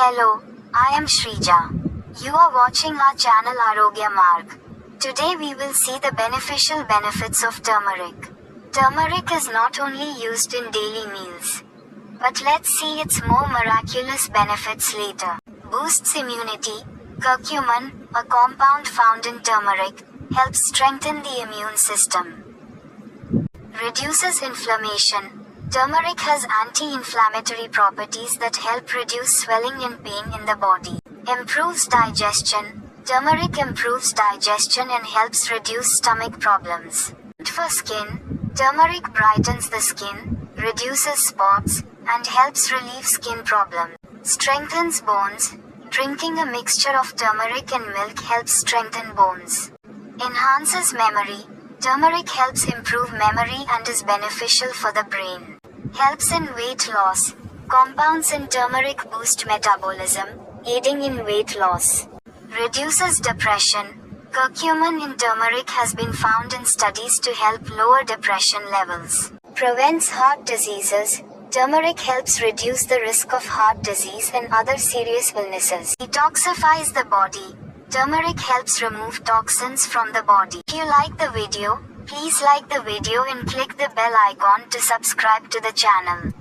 Hello, I am Shrija. You are watching our channel Arogya Marg. Today we will see the beneficial benefits of turmeric. Turmeric is not only used in daily meals, but let's see its more miraculous benefits later. Boosts immunity. Curcumin, a compound found in turmeric, helps strengthen the immune system. Reduces inflammation. Turmeric has anti-inflammatory properties that help reduce swelling and pain in the body. Improves digestion. Turmeric improves digestion and helps reduce stomach problems. For skin, turmeric brightens the skin, reduces spots, and helps relieve skin problems. Strengthens bones. Drinking a mixture of turmeric and milk helps strengthen bones. Enhances memory. Turmeric helps improve memory and is beneficial for the brain. Helps in weight loss. Compounds in turmeric boost metabolism, aiding in weight loss. Reduces depression. Curcumin in turmeric has been found in studies to help lower depression levels. Prevents heart diseases. Turmeric helps reduce the risk of heart disease and other serious illnesses. Detoxifies the body. Turmeric helps remove toxins from the body. If you like the video, please like the video and click the bell icon to subscribe to the channel.